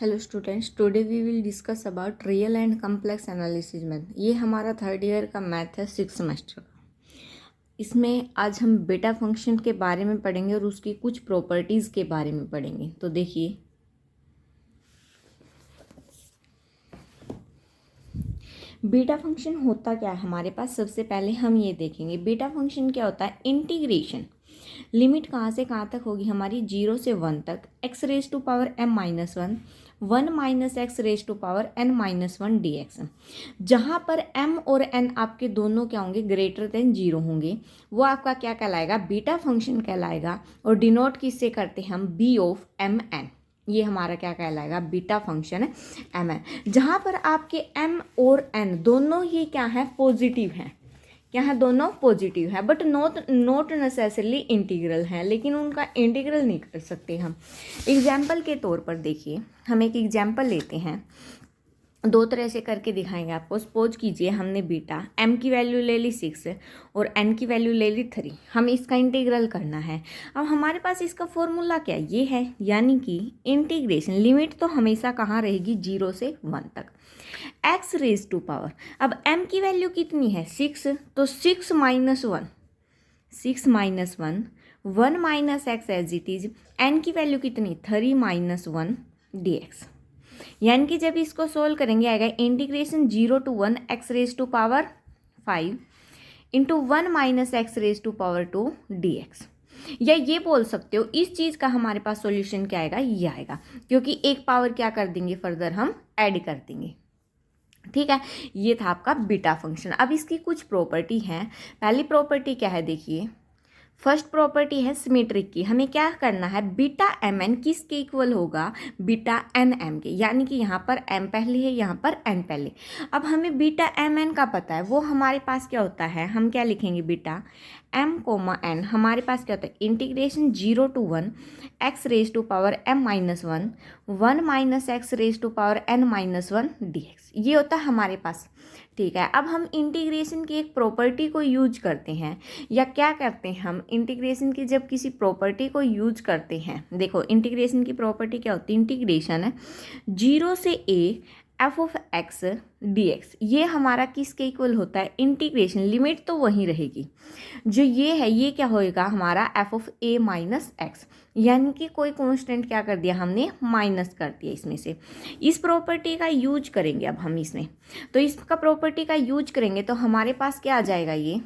Hello students, today we will discuss about real and complex analysis math. ये हमारा third year का math है, 6 semester का। इसमें आज हम बीटा फंक्शन के बारे में पढ़ेंगे और उसकी कुछ प्रॉपर्टीज़ के बारे में पढ़ेंगे। तो देखिए, बीटा फंक्शन होता क्या है हमारे पास। सबसे पहले हम ये देखेंगे बीटा फंक्शन क्या होता है। इंटीग्रेशन लिमिट कहाँ से कहाँ तक होगी हमारी, 0 से 1 तक, x raise to power m minus 1 minus x raise to power n minus 1 dx। जहाँ पर m और n आपके दोनों क्या होंगे, ग्रेटर देन 0 होंगे, वो आपका क्या कहलाएगा, बीटा फंक्शन कहलाएगा। और डिनोट किससे करते हैं हम, b ऑफ m n। ये हमारा क्या कहलाएगा, बीटा फंक्शन है एम एन। जहाँ पर आपके m और n दोनों ही क्या है, पॉजिटिव हैं। क्या है, दोनों पॉजिटिव है, बट नॉट नेसेसरली इंटीग्रल हैं, लेकिन उनका इंटीग्रल नहीं कर सकते हम। एग्जाम्पल के तौर पर देखिए, हम एक एग्जाम्पल लेते हैं, दो तरह से करके दिखाएंगे आपको। सपोज कीजिए हमने बीटा m की वैल्यू ले ली 6 और n की वैल्यू ले ली 3। हमें इसका इंटीग्रल करना है। अब हमारे पास इसका फॉर्मूला क्या ये है, यानी कि इंटीग्रेशन लिमिट तो हमेशा कहाँ रहेगी, 0 से 1 तक, x रेज टू पावर। अब m की वैल्यू कितनी है, 6, तो 6 minus 1, 6 minus 1 minus x as it is. n की वैल्यू कितनी, 3 माइनस 1 dx। यानी कि जब इसको सोल्व करेंगे आएगा integration 0 to 1 x raise to power 5 into 1 minus x raise to power 2 dx। या ये बोल सकते हो इस चीज़ का हमारे पास सॉल्यूशन क्या आएगा, ये आएगा, क्योंकि एक पावर क्या कर देंगे, फर्दर हम ऐड कर देंगे। ठीक है, ये था आपका बीटा फंक्शन। अब इसकी कुछ प्रॉपर्टी हैं। पहली प्रॉपर्टी क्या है, देखिए, फर्स्ट प्रॉपर्टी है सिमेट्रिक की। हमें क्या करना है, बीटा एम एन किसके इक्वल होगा, बीटा एन एम के। यानी कि यहाँ पर m पहले है, यहाँ पर n पहले। अब हमें बीटा एम एन का पता है, वो हमारे पास क्या होता है, हम क्या लिखेंगे, बीटा m कोमा n हमारे पास क्या होता है, integration 0 to 1 x raise to power m minus 1 minus x raise to power n minus 1 dx। ये होता है हमारे पास। ठीक है, अब हम इंटीग्रेशन की एक प्रॉपर्टी को यूज करते हैं, या क्या करते हैं हम इंटीग्रेशन की, जब किसी प्रॉपर्टी को यूज करते हैं। देखो, इंटीग्रेशन की प्रॉपर्टी क्या होती है, इंटीग्रेशन है 0 से a F of x D x. ये हमारा किसके इक्वल होता है, इंटीग्रेशन लिमिट तो वहीं रहेगी। जो ये है, ये क्या होएगा हमारा, F of A minus x. यानी कि कोई कांस्टेंट क्या कर दिया हमने, माइनस कर दिया इसमें से। इस प्रॉपर्टी का यूज करेंगे अब हम इसमें, तो इसका प्रॉपर्टी का यूज करेंगे तो हमारे पास क्या आ जाएगा, ये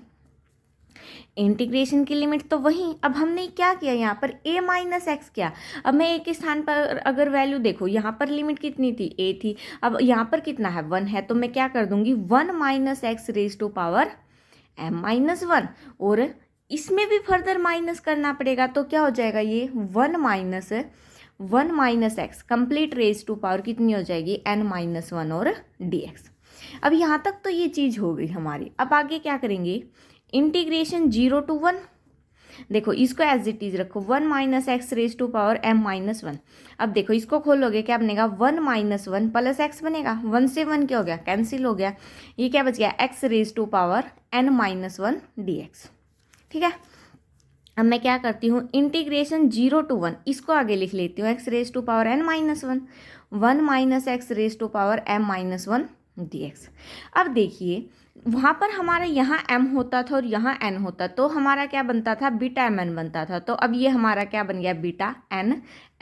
इंटीग्रेशन की लिमिट तो वहीं। अब हमने क्या किया, यहाँ पर a माइनस एक्स किया। अब मैं एक स्थान पर अगर वैल्यू देखो, यहाँ पर लिमिट कितनी थी, a थी, अब यहाँ पर कितना है, 1 है, तो मैं क्या कर दूंगी, 1 minus x raise to power m minus 1। और इसमें भी फर्दर माइनस करना पड़ेगा, तो क्या हो जाएगा, ये 1 minus x complete raise to power कितनी हो जाएगी, n माइनस 1 और dx। अब यहाँ तक तो ये चीज़ हो गई हमारी। अब आगे क्या करेंगे, इंटीग्रेशन 0 to 1, देखो इसको एज इट इज रखो, 1 minus x raise to power m minus 1। अब देखो इसको खोलोगे, क्या बनेगा, 1 माइनस 1 प्लस एक्स बनेगा, 1 से 1 क्या हो गया, कैंसिल हो गया। ये क्या बच गया, x raise to power n minus 1 dx। ठीक है, अब मैं क्या करती हूँ, इंटीग्रेशन 0 to 1, इसको आगे लिख लेती हूँ, x raise to power n minus 1 minus x raise to power m minus 1 dx। अब देखिए, वहाँ पर हमारा यहाँ m होता था और यहाँ n होता, तो हमारा क्या बनता था, बीटा एम एन बनता था। तो अब ये हमारा क्या बन गया, बीटा एन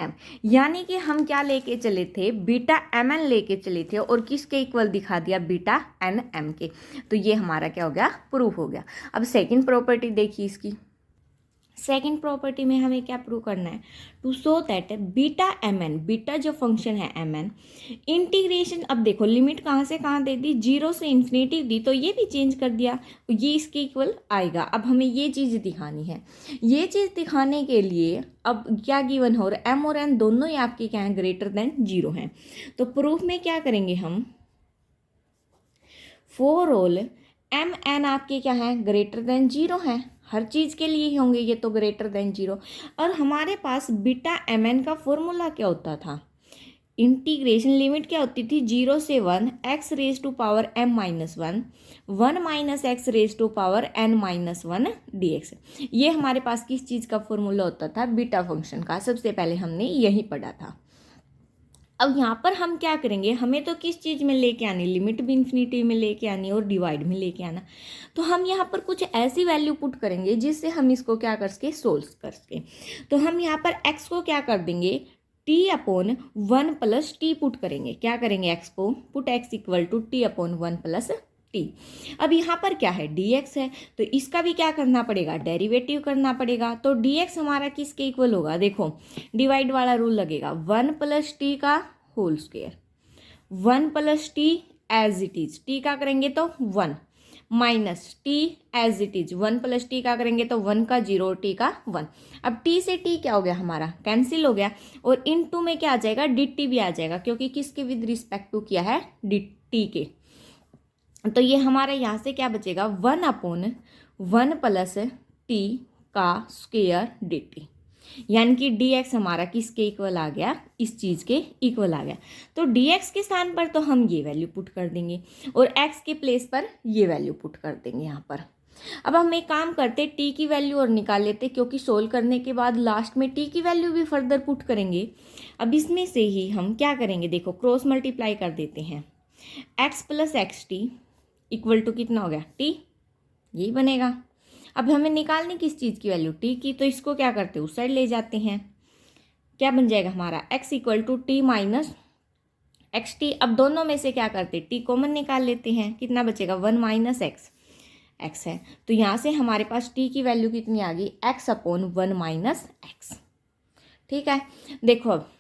एम। यानी कि हम क्या लेके चले थे, बीटा एम एन लेके चले थे, और किसके इक्वल दिखा दिया, बीटा एन एम के। तो ये हमारा क्या हो गया, प्रूफ हो गया। अब सेकेंड प्रॉपर्टी देखिए इसकी। सेकेंड प्रॉपर्टी में हमें क्या प्रूव करना है, to show that beta m n, beta जो फंक्शन है एम एन, इंटीग्रेशन, अब देखो लिमिट कहाँ से कहाँ दे दी, 0 से इन्फिनिटी दी, तो ये भी चेंज कर दिया, ये इसके इक्वल आएगा। अब हमें ये चीज़ दिखानी है। ये चीज़ दिखाने के लिए अब क्या गिवन हो रहा है, एम और एन दोनों ही आपके क्या हैं, ग्रेटर देन 0 हैं। तो प्रूफ में क्या करेंगे हम, फॉर ऑल एम एन आपके क्या है, ग्रेटर देन 0 है, हर चीज़ के लिए ही होंगे ये तो ग्रेटर देन 0। और हमारे पास बीटा एम एन का फॉर्मूला क्या होता था, इंटीग्रेशन लिमिट क्या होती थी, 0 से 1 x raise to power m minus 1 minus x raise to power n minus 1 dx। ये हमारे पास किस चीज़ का फॉर्मूला होता था, बीटा फंक्शन का। सबसे पहले हमने यही पढ़ा था। अब यहाँ पर हम क्या करेंगे, हमें तो किस चीज़ में लेके आनी, लिमिट भी इन्फिनिटी में लेके आनी और डिवाइड में लेके आना। तो हम यहाँ पर कुछ ऐसी वैल्यू पुट करेंगे जिससे हम इसको क्या कर सके, सोल्व कर सके। तो हम यहाँ पर x को क्या कर देंगे, t/1 + t पुट करेंगे। क्या करेंगे, x को पुट x = t/1 + t। अब यहाँ पर क्या है, dx है, तो इसका भी क्या करना पड़ेगा, डेरिवेटिव करना पड़ेगा। तो dx हमारा किसके इक्वल होगा, देखो डिवाइड वाला रूल लगेगा, 1 + t का whole square, 1 + t as it is, t का करेंगे तो 1 minus t as it is, 1 + t का करेंगे तो 1 का 0, t का 1। अब t से t क्या हो गया, हमारा कैंसिल हो गया, और इन टू में क्या आ जाएगा, dt भी आ जाएगा, क्योंकि किसके विद रिस्पेक्ट टू किया है, dt के। तो ये हमारा यहाँ से क्या बचेगा, 1/1 + t का स्क्वायर dt, यानी कि dx हमारा किसके इक्वल आ गया, इस चीज़ के इक्वल आ गया। तो dx के स्थान पर तो हम ये वैल्यू पुट कर देंगे और x के प्लेस पर ये वैल्यू पुट कर देंगे यहाँ पर। अब हम एक काम करते, t की वैल्यू और निकाल लेते, क्योंकि सोल्व करने के बाद लास्ट में t की वैल्यू भी फर्दर पुट करेंगे। अब इसमें से ही हम क्या करेंगे, देखो क्रॉस मल्टीप्लाई कर देते हैं, x + xt = कितना हो गया, t, यही बनेगा। अब हमें निकालनी किस चीज़ की वैल्यू, t की, तो इसको क्या करते हैं, उस साइड ले जाते हैं। क्या बन जाएगा हमारा, x = t - xt। अब दोनों में से क्या करते हैं, t कॉमन निकाल लेते हैं, कितना बचेगा, 1 - x, x है, तो यहाँ से हमारे पास t की वैल्यू कितनी आ गई, x/1 - x। ठीक है, देखो अब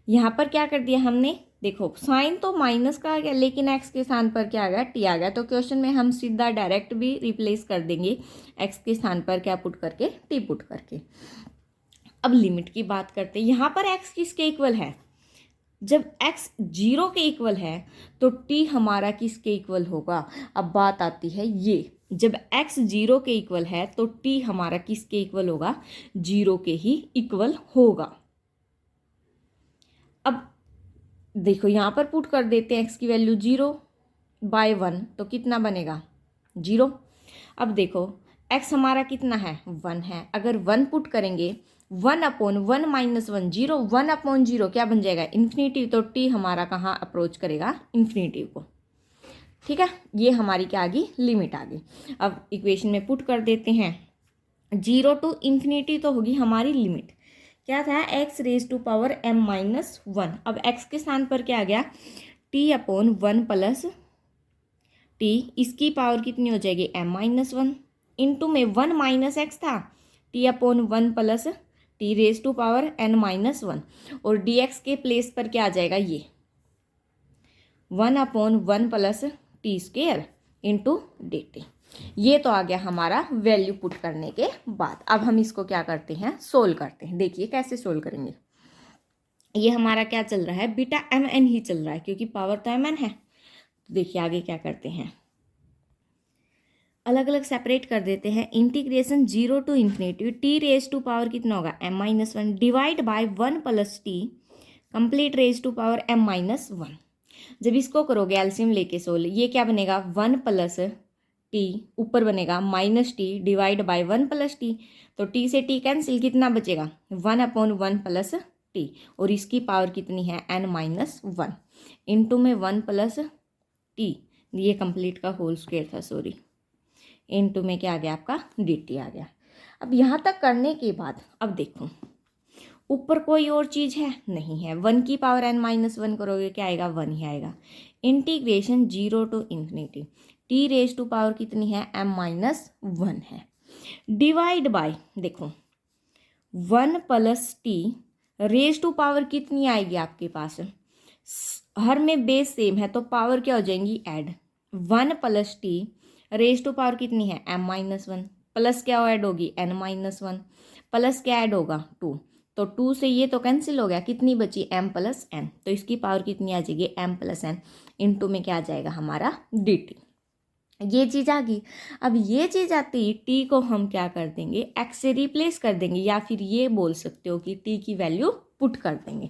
यहाँ पर क्या कर दिया हमने, देखो साइन तो माइनस का आ गया, लेकिन x के स्थान पर क्या आ गया, t आ गया। तो क्वेश्चन में हम सीधा डायरेक्ट भी रिप्लेस कर देंगे, x के स्थान पर क्या पुट करके, t पुट करके। अब लिमिट की बात करते हैं, यहाँ पर x किसके इक्वल है, जब x 0 के इक्वल है तो t हमारा किसके इक्वल होगा। अब बात आती है ये, जब x 0 के इक्वल है तो t हमारा किसके इक्वल होगा, 0 के ही इक्वल होगा। अब देखो यहाँ पर पुट कर देते हैं x की वैल्यू 0/1, तो कितना बनेगा, 0। अब देखो x हमारा कितना है, 1 है, अगर 1 पुट करेंगे, 1/1 - 1 0, 1/0 क्या बन जाएगा, इन्फिनिटी। तो t हमारा कहाँ अप्रोच करेगा, इन्फिनिटी को। ठीक है, ये हमारी क्या आ गई, लिमिट आ गई। अब इक्वेशन में पुट कर देते हैं, 0 to ∞ तो होगी हमारी लिमिट, क्या था, x⁻m-1। अब x के स्थान पर क्या आ गया, t/1 + t, इसकी पावर कितनी हो जाएगी, m-1, इंटू में 1 - x था, t/1 + t⁻n-1, और dx के प्लेस पर क्या आ जाएगा, ये 1/1 + t² इंटू dt। ये तो आ गया हमारा वैल्यू पुट करने के बाद। अब हम इसको क्या करते हैं, सोल्व करते हैं। देखिए कैसे सोल्व करेंगे, ये हमारा क्या चल रहा है, बीटा mn ही चल रहा है, क्योंकि पावर तो mn है। तो देखिए आगे क्या करते हैं, अलग अलग सेपरेट कर देते हैं। इंटीग्रेशन 0 to ∞, t⁻⁴ कितना होगा, m-1 divide by 1 + t complete ⁻⁴ m-1। जब इसको करोगे एलसीएम लेके सोल्व, ये क्या बनेगा, 1 + t, ऊपर बनेगा -t डिवाइड बाय 1 + t, तो t से t कैंसिल, कितना बचेगा, 1/1 + t, और इसकी पावर कितनी है, n-1, इंटू में 1 + t, ये कंप्लीट का होल स्क्वायर था, सॉरी, इंटू में क्या आ गया आपका, dt आ गया। अब यहाँ तक करने के बाद अब देखो ऊपर कोई और चीज़ है, नहीं है, 1 की पावर n-1 करोगे क्या आएगा, 1 ही आएगा। इंटीग्रेशन 0 to ∞, t⁻⁴ कितनी है, m-1 है, डिवाइड बाय, देखो 1 + t⁻⁴ कितनी आएगी आपके पास, हर में बेस सेम है तो पावर क्या हो जाएंगी, ऐड, 1 + t⁻⁴ कितनी है, m-1, प्लस क्या ऐड होगी, n-1, प्लस क्या ऐड होगा, 2, तो 2 से ये तो कैंसिल हो गया, कितनी बची, m + n, तो इसकी पावर कितनी आ जाएगी, m + n, इंटू में क्या आ जाएगा हमारा dt। ये चीज़ आ गई। अब ये चीज़ आती है, t को हम क्या कर देंगे, x से रिप्लेस कर देंगे, या फिर ये बोल सकते हो कि t की वैल्यू पुट कर देंगे।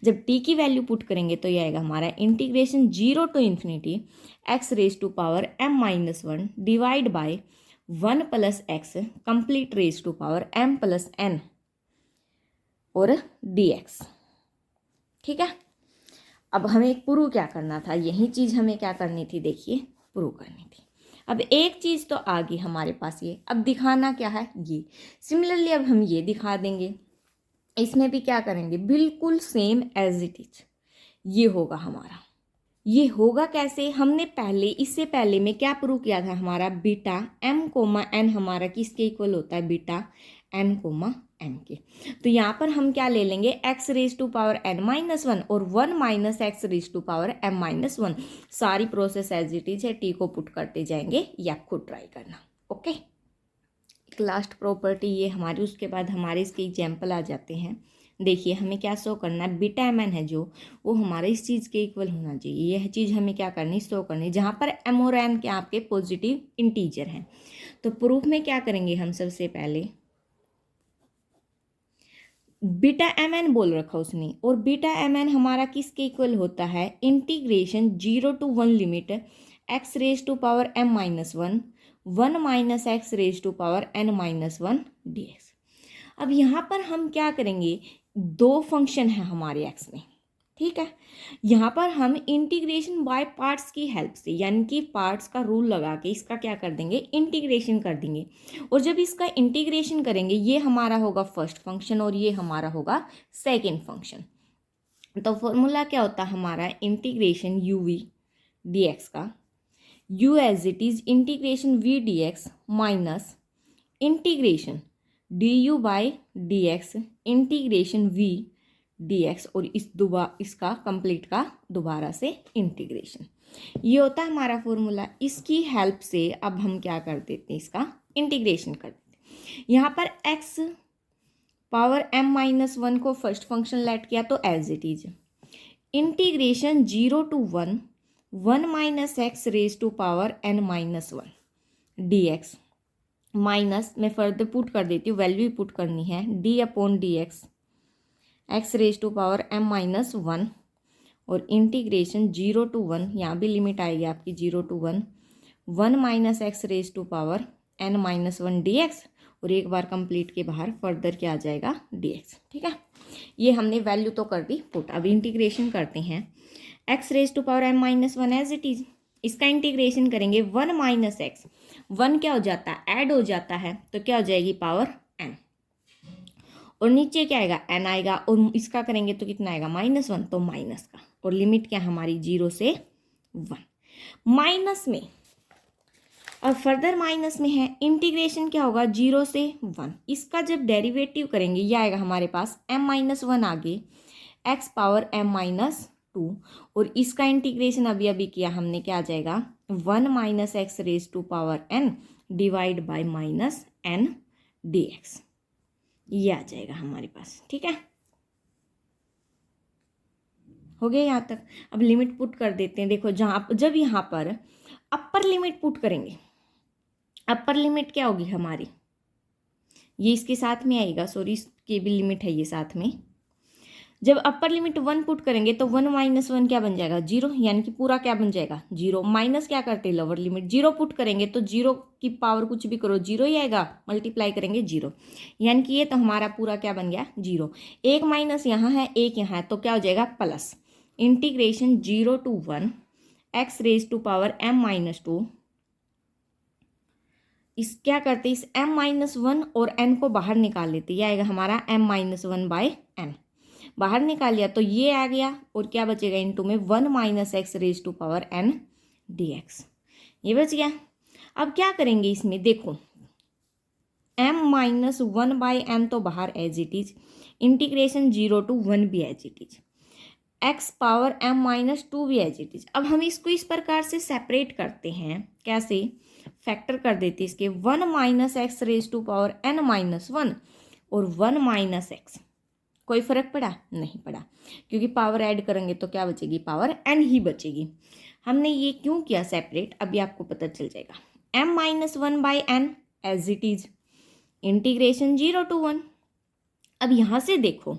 जब t की वैल्यू पुट करेंगे तो ये आएगा हमारा integration 0 to ∞ x⁻⁴ m-1 divide by 1 + x complete ⁻m + n और dx। ठीक है। अब हमें प्रूव क्या करना था, यही चीज़ हमें क्या करनी थी, देखिए प्रूव करनी थी। अब एक चीज़ तो आ गई हमारे पास, ये अब दिखाना क्या है, ये सिमिलरली अब हम ये दिखा देंगे। इसमें भी क्या करेंगे, बिल्कुल सेम एज इट इज ये होगा हमारा। ये होगा कैसे, हमने पहले इससे पहले में क्या प्रूव किया था, हमारा बीटा m कोमा n हमारा किसके इक्वल होता है, बीटा n कोमा n के। तो यहाँ पर हम क्या ले लेंगे, x raise to power n minus one और 1 minus x raise to power m minus one. सारी प्रोसेस एज इट इज है, t को पुट करते जाएंगे, ये आप खुद ट्राई करना। ओके, एक लास्ट प्रॉपर्टी ये हमारी, उसके बाद हमारे इसके एग्जाम्पल आ जाते हैं। देखिए हमें क्या शो करना है, बीटा एम एन है जो, वो हमारे इस चीज़ के इक्वल होना चाहिए। यह चीज़ हमें क्या करनी, शो करनी, जहाँ पर एम और एन के आपके पॉजिटिव इंटीजर हैं। तो प्रूफ में क्या करेंगे हम, सबसे पहले बीटा एम एन बोल रखा उसने, और बीटा एम एन हमारा किसके इक्वल होता है, integration 0 to 1 limit x raise to power m minus one 1 minus x raise to power n minus one d x. अब यहाँ पर हम क्या करेंगे, दो फंक्शन है हमारे x में, ठीक है। यहाँ पर हम इंटीग्रेशन बाय पार्ट्स की हेल्प से, यानी कि पार्ट्स का रूल लगा के इसका क्या कर देंगे, इंटीग्रेशन कर देंगे। और जब इसका इंटीग्रेशन करेंगे, ये हमारा होगा फर्स्ट फंक्शन और ये हमारा होगा सेकेंड फंक्शन। तो फॉर्मूला क्या होता है हमारा, integration u v d x का, u as it is integration v dx minus integration du by dx integration v dx, और इसका कंप्लीट का दोबारा से इंटीग्रेशन। ये होता है हमारा फॉर्मूला। इसकी हेल्प से अब हम क्या कर देते हैं, इसका इंटीग्रेशन कर देते हैं। यहाँ पर x power m minus one को फर्स्ट फंक्शन लेट किया, तो as it is integration 0 to 1 1 minus x raise to power n minus one d x minus, मैं फर्दर पुट कर देती हूँ, वैल्यू पुट करनी है, d upon d x raise to power m minus one, और integration 0 to 1, यहाँ भी limit आएगी आपकी 0 to 1 1 minus x raise to power n minus one d x, और एक बार कंप्लीट के बाहर फर्दर क्या आ जाएगा, डी एक्स। ठीक है, ये हमने वैल्यू तो कर दी पुट। अब इंटीग्रेशन करते हैं, x raise to power m minus one as it is, इसका इंटीग्रेशन करेंगे 1 माइनस एक्स, 1 क्या हो जाता है, ऐड हो जाता है, तो क्या हो जाएगी पावर n, और नीचे क्या आएगा, n आएगा, और इसका करेंगे तो कितना आएगा, माइनस वन, तो माइनस का, और लिमिट क्या हमारी 0 से 1 माइनस में। अब फर्दर माइनस में है, इंटीग्रेशन क्या होगा 0 से 1, इसका जब डेरिवेटिव करेंगे ये आएगा हमारे पास m माइनस वन आगे x power m minus to, और इसका इंटीग्रेशन अभी अभी किया हमने, क्या आ जाएगा 1 minus x raise to power n divide by minus n d x, ये आ जाएगा हमारे पास। ठीक है, हो गया यहाँ तक। अब लिमिट पुट कर देते हैं। देखो जब यहाँ पर अपर लिमिट पुट करेंगे, अपर लिमिट क्या होगी हमारी, ये इसके साथ में आएगा, सॉरी इसकी भी लिमिट है ये साथ में। जब अपर लिमिट 1 पुट करेंगे तो 1 माइनस वन क्या बन जाएगा, 0, यानी कि पूरा क्या बन जाएगा 0, माइनस क्या करते हैं लोअर लिमिट 0 पुट करेंगे तो 0 की पावर कुछ भी करो 0 ही आएगा, मल्टीप्लाई करेंगे 0, यानी कि ये तो हमारा पूरा क्या बन गया 0। एक माइनस यहाँ है, एक यहाँ है, तो क्या हो जाएगा plus, integration 0 to 1 x raise to power m minus two, इस क्या करते इस m माइनस वन और n को बाहर निकाल लेते, ये आएगा हमारा m minus one by n, बाहर निकाल लिया तो ये आ गया, और क्या बचेगा इनटू में 1 minus x raise to power n d x, ये बच गया। अब क्या करेंगे इसमें, देखो m minus one by n तो बाहर as it is, integration 0 to 1 भी as it is, x power m minus two भी एज इट इज। अब हम इसको इस प्रकार से सेपरेट करते हैं, कैसे, फैक्टर कर देते हैं इसके, 1 minus x raise to power n minus one और 1 माइनस एक्स, कोई फर्क पड़ा, नहीं पड़ा, क्योंकि पावर ऐड करेंगे तो क्या बचेगी, पावर n ही बचेगी। हमने ये क्यों किया सेपरेट, अभी आपको पता चल जाएगा। m minus one by n as it is, integration 0 to 1। अब यहाँ से देखो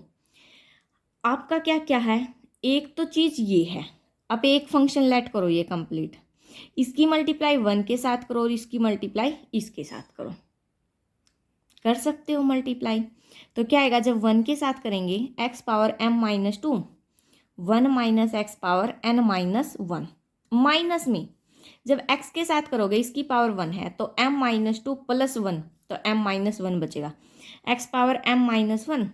आपका क्या क्या है, एक तो चीज़ ये है, अब एक फंक्शन लेट करो ये कंप्लीट, इसकी मल्टीप्लाई 1 के साथ करो और इसकी मल्टीप्लाई इसके साथ करो, कर सकते हो मल्टीप्लाई, तो क्या आएगा जब 1 के साथ करेंगे x power m minus to 1 minus x power n minus 1, minus में जब x के साथ करोगे इसकी पावर 1 है तो m माइनस 2 प्लस 1, तो m माइनस 1 बचेगा, x power m minus 1,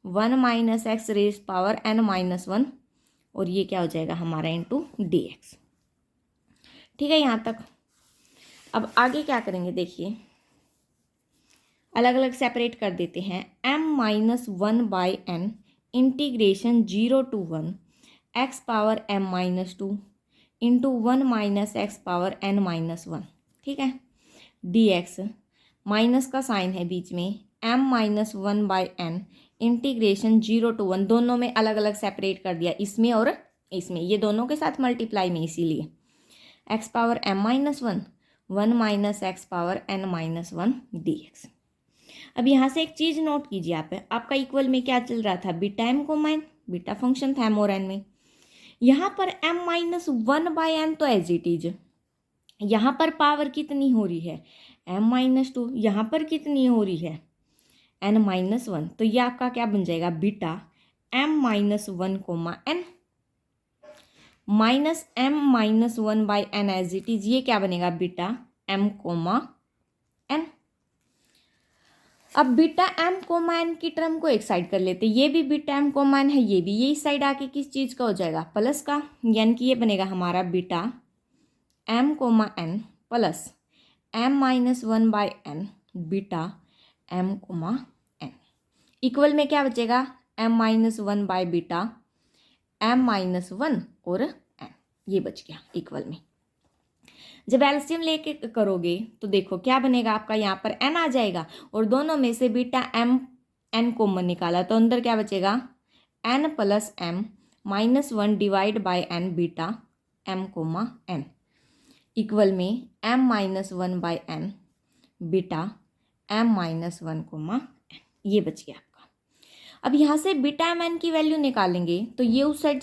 1 minus x raise power n minus 1, और ये क्या हो जाएगा हमारा इंटू डी एक्स। ठीक है यहाँ तक। अब आगे क्या करेंगे देखिए, अलग अलग सेपरेट कर देते हैं। m minus 1 by n integration 0 to 1 x power m minus 2 into 1 minus x power n minus 1। ठीक है, डी एक्स माइनस का साइन है बीच में, m minus 1 by n integration 0 to 1, दोनों में अलग अलग सेपरेट कर दिया, इसमें और इसमें, ये दोनों के साथ मल्टीप्लाई में, इसीलिए x power m minus 1, 1 minus x power n minus 1 D x. अब यहाँ से एक चीज़ नोट कीजिए आप, आपका इक्वल में क्या चल रहा था, beta m comma n, beta function था एम और एन में। यहाँ पर m माइनस 1 बाई एन तो एज इट इज, यहाँ पर पावर कितनी हो रही है m माइनस 2, यहाँ पर कितनी हो रही है n माइनस 1, तो ये आपका क्या बन जाएगा, beta m minus 1 comma n minus m minus 1 by n as it is, ये क्या बनेगा, बीटा m कोमा n। अब बीटा m कोमा n की टर्म को एक साइड कर लेते, ये भी बीटा m कोमा n है, ये भी, ये इस साइड आके किस चीज़ का हो जाएगा, प्लस का, यानी कि ये बनेगा हमारा beta m comma n plus m minus 1 by n beta m comma n। Equal में क्या बचेगा, m minus 1 by beta m minus 1 और n, ये बच गया इक्वल में। जब एलसीएम लेके करोगे तो देखो क्या बनेगा आपका, यहाँ पर n आ जाएगा और दोनों में से बीटा m n कॉमन निकाला तो अंदर क्या बचेगा, n plus m minus 1 divide by n beta m comma n equal में m minus 1 by n beta m minus 1 comma n, ये बच गया। अब यहाँ से बीटा एम एन की वैल्यू निकालेंगे तो ये उस साइड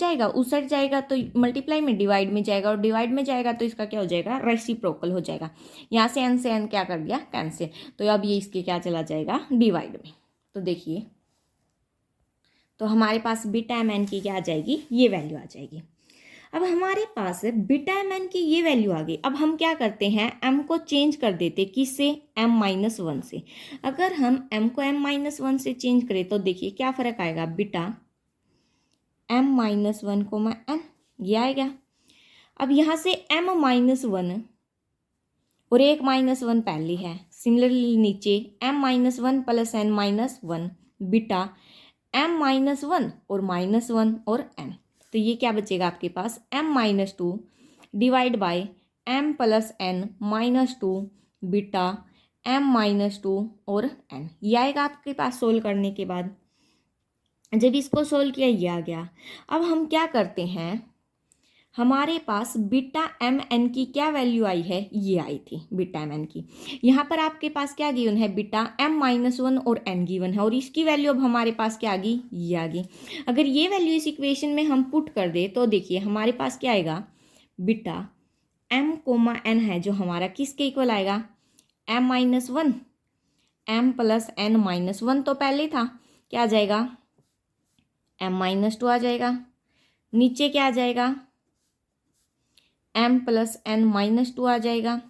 जाएगा तो मल्टीप्लाई में डिवाइड में जाएगा, और डिवाइड में जाएगा तो इसका क्या हो जाएगा, रेसिप्रोकल हो जाएगा। यहाँ से एन क्या कर दिया, कैंसिल, तो अब ये इसके क्या चला जाएगा, डिवाइड में। तो देखिए, तो हमारे पास बीटा एम एन की क्या आ जाएगी, ये वैल्यू आ जाएगी। अब हमारे पास बीटा एम एन की ये वैल्यू आ गई। अब हम क्या करते हैं, m को चेंज कर देते, किससे, m माइनस 1 से। अगर हम m को m माइनस 1 से चेंज करें तो देखिए क्या फ़र्क आएगा, beta m minus 1 comma n, ये आएगा। अब यहाँ से m माइनस 1 और एक माइनस 1 पहले है, सिमिलरली नीचे m minus 1 plus n minus 1 beta m minus 1 और माइनस 1 और n, तो ये क्या बचेगा आपके पास, m minus 2 divide by m plus n minus 2 beta m minus 2 और n, ये आएगा आपके पास सोल्व करने के बाद। जब इसको सोल्व किया ये आ गया। अब हम क्या करते हैं, हमारे पास बीटा एम एन की क्या वैल्यू आई है, ये आई थी बीटा एम एन की। यहाँ पर आपके पास क्या गिवन है, बीटा एम माइनस 1 और एन गिवन है, और इसकी वैल्यू अब हमारे पास क्या आ गई, ये आ गई। अगर ये वैल्यू इस इक्वेशन में हम पुट कर दे तो देखिए हमारे पास क्या आएगा, बीटा एम कोमा एन है जो हमारा किसके इक्वल आएगा, m minus 1 m plus n minus 1 तो पहले था, क्या आ जाएगा, एम माइनस 2 आ जाएगा, नीचे क्या आ जाएगा, m प्लस एन माइनस 2 आ जाएगा,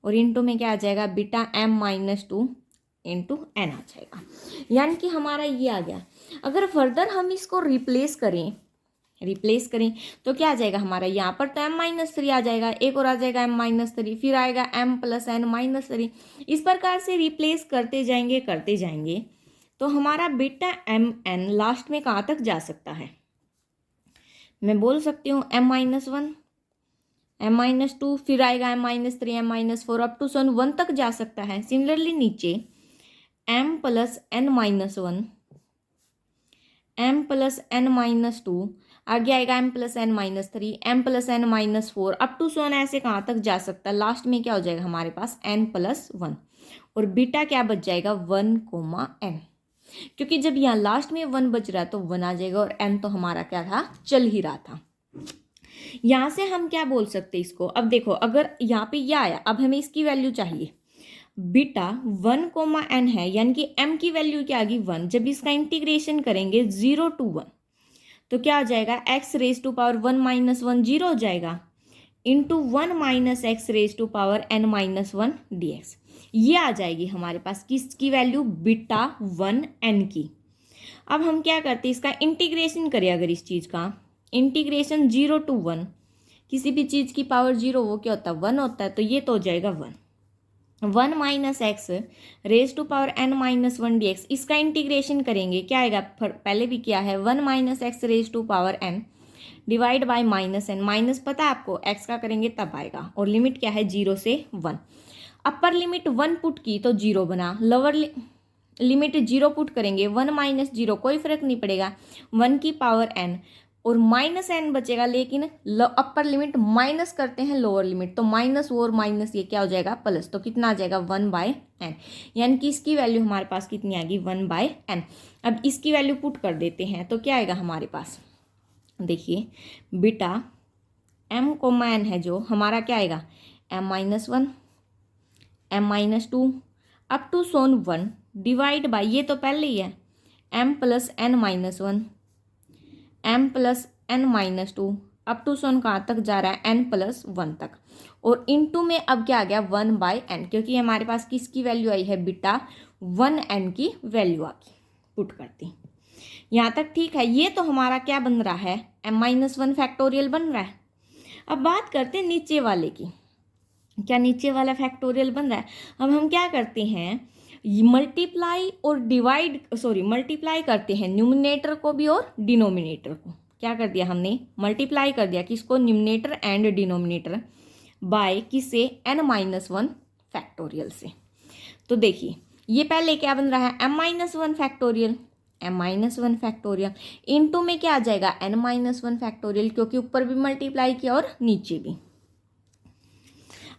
और इंटू में क्या आ जाएगा, beta m minus 2 into n आ जाएगा। यानी कि हमारा ये आ गया। अगर फर्दर हम इसको रिप्लेस करें तो क्या आ जाएगा हमारा, यहाँ पर तो m माइनस 3 आ जाएगा, एक और आ जाएगा m माइनस 3, फिर आएगा m प्लस एन माइनस 3। इस प्रकार से रिप्लेस करते जाएंगे तो हमारा बीटा एम एन लास्ट में कहाँ तक जा सकता है, मैं बोल सकती हूँ m माइनस 1 m माइनस 2, फिर आएगा m minus 3 m minus 4 up to 1 तक जा सकता है। सिमिलरली नीचे m plus n minus 1 m plus n minus 2, आगे आएगा m plus n minus 3 m plus n minus 4 up to 1 ऐसे कहाँ तक जा सकता है। लास्ट में क्या हो जाएगा हमारे पास n प्लस 1, और बीटा क्या बच जाएगा 1 कोमा n, क्योंकि जब यहाँ लास्ट में 1 बच रहा है तो 1 आ जाएगा, और n तो हमारा क्या था, चल ही रहा था। यहाँ से हम क्या बोल सकते हैं इसको, अब देखो अगर यहाँ पे यह आया, अब हमें इसकी वैल्यू चाहिए, बीटा 1 कोमा n है, यानी कि m की वैल्यू क्या आ गई 1। जब इसका इंटीग्रेशन करेंगे 0 टू 1 तो क्या हो जाएगा, x raise to power 1 minus 1 zero हो जाएगा, into 1 minus x raise to power n minus 1 dx। ये आ जाएगी हमारे पास किसकी वैल्यू, बीटा 1 n की। अब हम क्या करते हैं, इसका इंटीग्रेशन करें, अगर इस चीज़ का इंटीग्रेशन 0 to 1, किसी भी चीज़ की पावर 0 वो क्या होता है, 1 होता है, तो ये तो हो जाएगा 1 minus x raise to power n minus 1 dx। इसका इंटीग्रेशन करेंगे, क्या आएगा, पहले भी किया है, 1 minus x raise to power n divide by minus n, minus पता है आपको x का करेंगे तब आएगा, और लिमिट क्या है 0 से 1। अपर लिमिट 1 पुट की तो 0 बना, लोअर लिमिट 0 पुट करेंगे, 1 माइनस 0 कोई फर्क नहीं पड़ेगा, 1 की पावर n और माइनस n बचेगा, लेकिन अपर लिमिट माइनस करते हैं लोअर लिमिट, तो माइनस और माइनस ये क्या हो जाएगा, प्लस, तो कितना आ जाएगा 1/n, यानी कि इसकी वैल्यू हमारे पास कितनी आएगी, 1/n। अब इसकी वैल्यू पुट कर देते हैं, तो क्या आएगा हमारे पास, देखिए बीटा m कोमा n है जो हमारा, क्या आएगा m-1 m-2 up to so on 1 divide by, ये तो पहले ही है, m plus n-1 m plus n-2 up to so on कहाँ तक जा रहा है, n प्लस 1 तक, और इनटू में अब क्या आ गया 1/n, क्योंकि हमारे पास किसकी वैल्यू आई है, बीटा 1n की वैल्यू आ गई, पुट करती। यहाँ तक ठीक है, ये तो हमारा क्या बन रहा है, m-1 फैक्टोरियल बन रहा है। अब बात करते हैं नीचे वाले की, क्या नीचे वाला फैक्टोरियल बन रहा है। अब हम क्या करते हैं, मल्टीप्लाई और डिवाइड, मल्टीप्लाई करते हैं न्यूमिनेटर को भी और डिनोमिनेटर को। क्या कर दिया हमने, मल्टीप्लाई कर दिया किसको, न्यूमिनेटर एंड डिनोमिनेटर, बाय किससे, n-1 फैक्टोरियल से। तो देखिए ये पहले क्या बन रहा है, m-1 factorial, m-1 factorial into में क्या आ जाएगा, n-1 फैक्टोरियल, क्योंकि ऊपर भी मल्टीप्लाई किया और नीचे भी।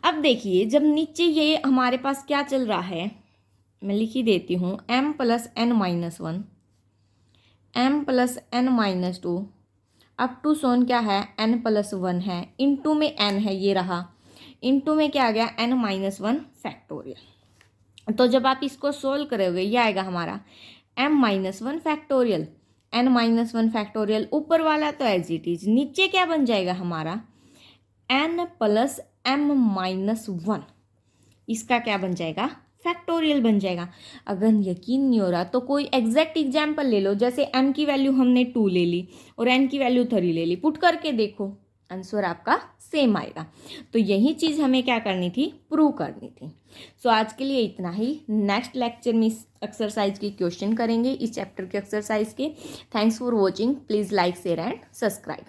अब देखिए जब नीचे ये हमारे पास क्या चल रहा है, मैं लिख ही देती हूँ, m plus n-1 m plus n-2 up to so on क्या है, n प्लस 1 है, इनटू में n है, ये रहा, इनटू में क्या आ गया, n-1 फैक्टोरियल। तो जब आप इसको सोल्व करोगे ये आएगा हमारा m-1 फैक्टोरियल, n-1 फैक्टोरियल, ऊपर वाला तो एज इट इज, नीचे क्या बन जाएगा हमारा n प्लस m-1, इसका क्या बन जाएगा, फैक्टोरियल बन जाएगा। अगर यकीन नहीं हो रहा तो कोई एग्जैक्ट एग्जाम्पल ले लो, जैसे m की वैल्यू हमने 2 ले ली और n की वैल्यू 3 ले ली, पुट करके देखो आंसर आपका सेम आएगा। तो यही चीज़ हमें क्या करनी थी, प्रूव करनी थी। सो आज के लिए इतना ही, नेक्स्ट लेक्चर में इस एक्सरसाइज की क्वेश्चन करेंगे, इस चैप्टर के एक्सरसाइज के। Thanks for watching, please like share and subscribe.